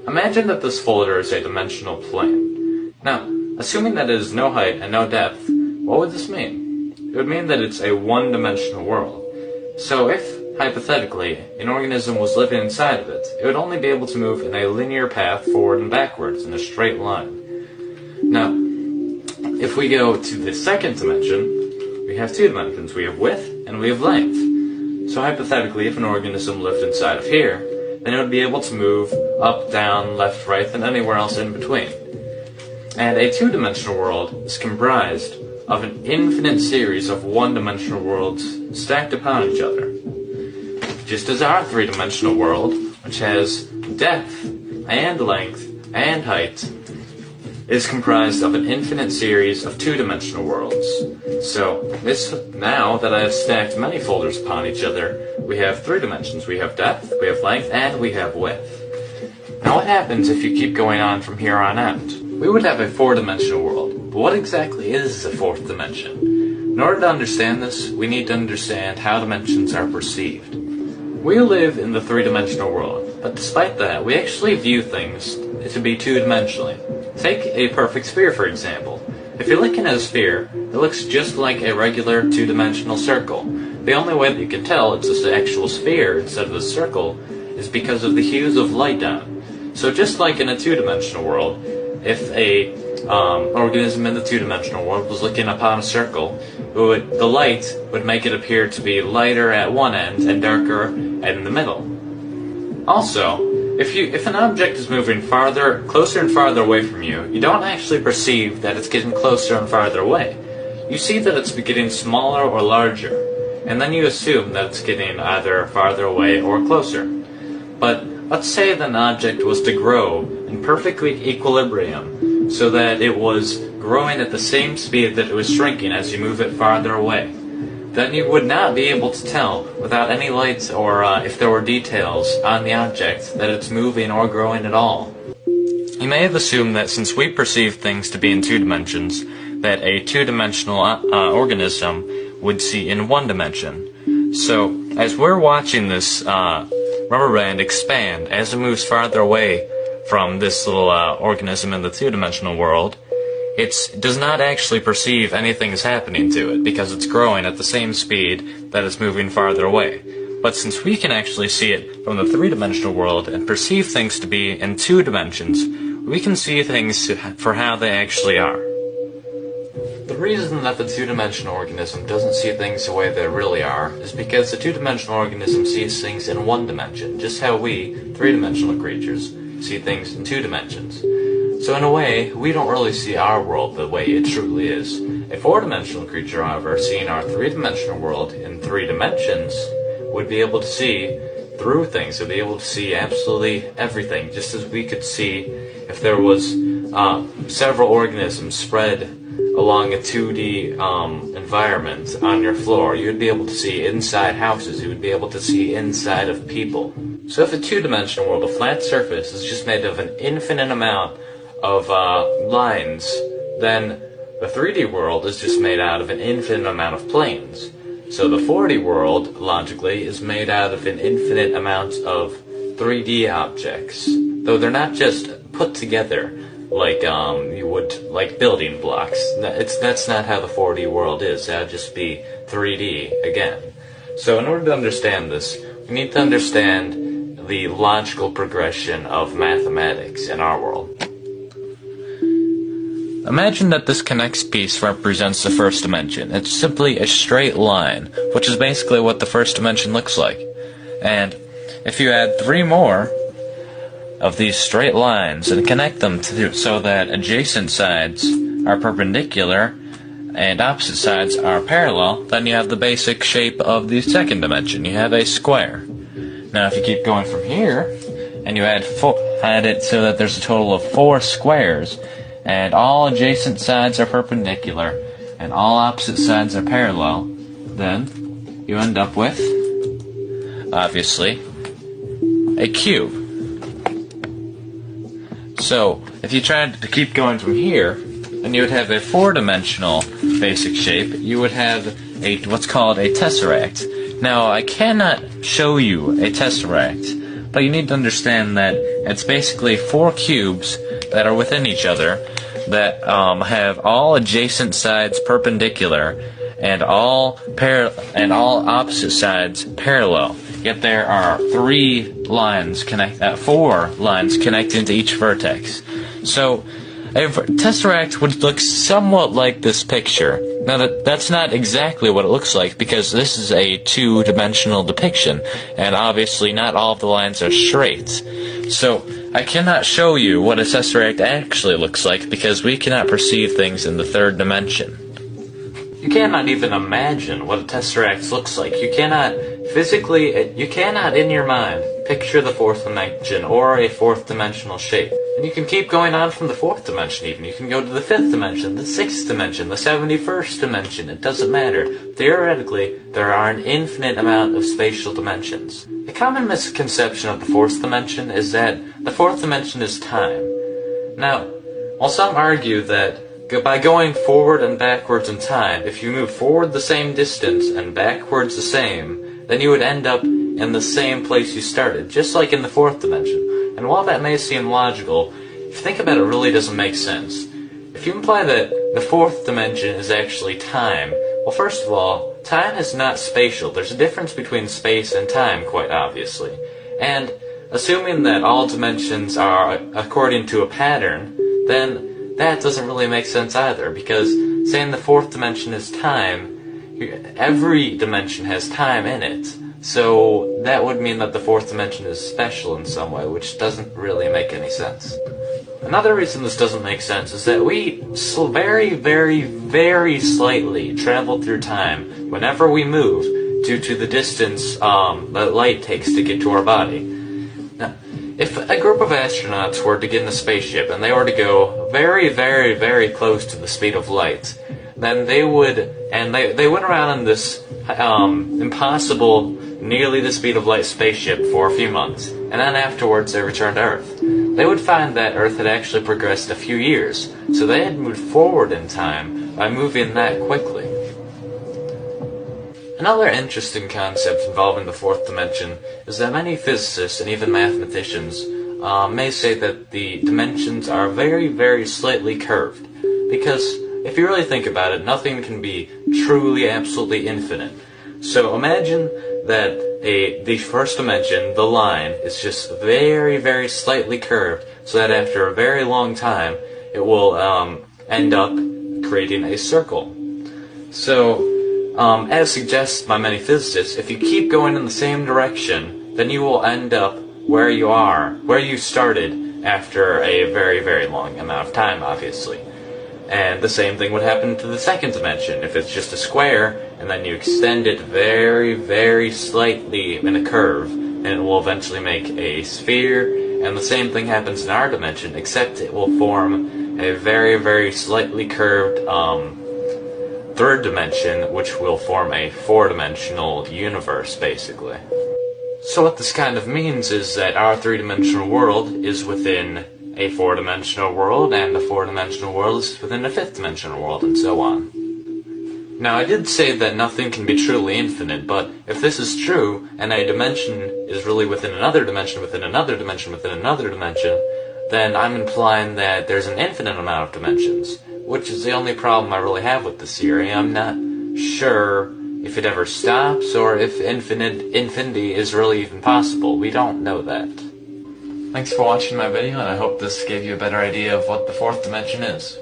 Imagine that this folder is a dimensional plane. Now, assuming that it is no height and no depth, what would this mean? It would mean that it's a one-dimensional world. So if, hypothetically, an organism was living inside of it, it would only be able to move in a linear path forward and backwards in a straight line. Now, if we go to the second dimension, we have two dimensions. We have width and we have length. So hypothetically, if an organism lived inside of here, then it would be able to move up, down, left, right, and anywhere else in between. And a two-dimensional world is comprised of an infinite series of one-dimensional worlds stacked upon each other. Just as our three-dimensional world, which has depth and length and height, is comprised of an infinite series of two-dimensional worlds. So, now that I have stacked many folders upon each other, we have three dimensions. We have depth, we have length, and we have width. Now what happens if you keep going on from here on out? We would have a four-dimensional world, but what exactly is a fourth dimension? In order to understand this, we need to understand how dimensions are perceived. We live in the three-dimensional world, but despite that, we actually view things to be two-dimensionally. Take a perfect sphere, for example. If you're looking at a sphere, it looks just like a regular two-dimensional circle. The only way that you can tell it's an actual sphere instead of a circle is because of the hues of light on it. So just like in a two-dimensional world, if a organism in the two-dimensional world was looking upon a circle, the light would make it appear to be lighter at one end and darker in the middle. Also, if an object is moving closer and farther away from you, you don't actually perceive that it's getting closer and farther away. You see that it's getting smaller or larger, and then you assume that it's getting either farther away or closer. But let's say that an object was to grow in perfect equilibrium, so that it was growing at the same speed that it was shrinking as you move it farther away. Then you would not be able to tell, without any lights or if there were details on the object, that it's moving or growing at all. You may have assumed that since we perceive things to be in two dimensions, that a two-dimensional organism would see in one dimension. So, as we're watching this rubber band expand as it moves farther away from this little organism in the two-dimensional world, it does not actually perceive anything is happening to it because it's growing at the same speed that it's moving farther away. But since we can actually see it from the three-dimensional world and perceive things to be in two dimensions, we can see things for how they actually are. The reason that the two-dimensional organism doesn't see things the way they really are is because the two-dimensional organism sees things in one dimension, just how we, three-dimensional creatures, see things in two dimensions. So in a way, we don't really see our world the way it truly is. A four-dimensional creature, however, seeing our three-dimensional world in three dimensions, would be able to see through things. Would be able to see absolutely everything, just as we could see if there was several organisms spread along a 2D environment on your floor. You would be able to see inside houses. You would be able to see inside of people. So if a two-dimensional world, a flat surface, is just made of an infinite amount of lines, then the 3D world is just made out of an infinite amount of planes. So the 4D world, logically, is made out of an infinite amount of 3D objects. Though they're not just put together like you would like building blocks. That's not how the 4D world is. That would just be 3D again. So in order to understand this, we need to understand the logical progression of mathematics in our world. Imagine that this connects piece represents the first dimension. It's simply a straight line, which is basically what the first dimension looks like. And if you add 3 more of these straight lines and connect them so that adjacent sides are perpendicular and opposite sides are parallel, then you have the basic shape of the second dimension. You have a square. Now if you keep going from here and you add it so that there's a total of 4 squares, and all adjacent sides are perpendicular, and all opposite sides are parallel, then you end up with, obviously, a cube. So, if you tried to keep going from here, and you would have a 4-dimensional basic shape, you would have what's called a tesseract. Now, I cannot show you a tesseract, but you need to understand that it's basically 4 cubes that are within each other that have all adjacent sides perpendicular and all opposite sides parallel. Yet there are 4 lines connecting to each vertex. So a tesseract would look somewhat like this picture. Now that's not exactly what it looks like, because this is a 2-dimensional depiction, and obviously not all of the lines are straight. So I cannot show you what a tesseract actually looks like, because we cannot perceive things in the 3rd dimension. You cannot even imagine what a tesseract looks like. You cannot in your mind picture the 4th dimension or a 4th dimensional shape. And you can keep going on from the 4th dimension even. You can go to the 5th dimension, the 6th dimension, the 71st dimension. It doesn't matter. Theoretically, there are an infinite amount of spatial dimensions. A common misconception of the 4th dimension is that the 4th dimension is time. Now, while some argue that by going forward and backwards in time, if you move forward the same distance and backwards the same, then you would end up in the same place you started, just like in the 4th dimension. And while that may seem logical, if you think about it, it really doesn't make sense. If you imply that the 4th dimension is actually time, well, first of all, time is not spatial. There's a difference between space and time, quite obviously. And assuming that all dimensions are according to a pattern, then that doesn't really make sense either, because saying the 4th dimension is time, every dimension has time in it. So that would mean that the 4th dimension is special in some way, which doesn't really make any sense. Another reason this doesn't make sense is that we very, very, very slightly travel through time whenever we move due to the distance that light takes to get to our body. Now, if a group of astronauts were to get in a spaceship and they were to go very, very, very close to the speed of light, then they went around in this impossible, nearly the speed of light spaceship for a few months, and then afterwards they returned to Earth. They would find that Earth had actually progressed a few years, so they had moved forward in time by moving that quickly. Another interesting concept involving the 4th dimension is that many physicists and even mathematicians may say that the dimensions are very, very slightly curved, because if you really think about it, nothing can be truly, absolutely infinite. So imagine that the 1st dimension, the line, is just very, very slightly curved, so that after a very long time, it will end up creating a circle. So, as suggested by many physicists, if you keep going in the same direction, then you will end up where you started after a very, very long amount of time, obviously. And the same thing would happen to the 2nd dimension. If it's just a square, and then you extend it very, very slightly in a curve, and it will eventually make a sphere. And the same thing happens in our dimension, except it will form a very, very slightly curved 3rd dimension, which will form a 4-dimensional universe, basically. So what this kind of means is that our 3-dimensional world is within a 4-dimensional world, and the 4-dimensional world is within a 5th-dimensional world, and so on. Now, I did say that nothing can be truly infinite, but if this is true, and a dimension is really within another dimension, within another dimension, within another dimension, then I'm implying that there's an infinite amount of dimensions, which is the only problem I really have with this theory. I'm not sure if it ever stops, or if infinity is really even possible. We don't know that. Thanks for watching my video, and I hope this gave you a better idea of what the 4th dimension is.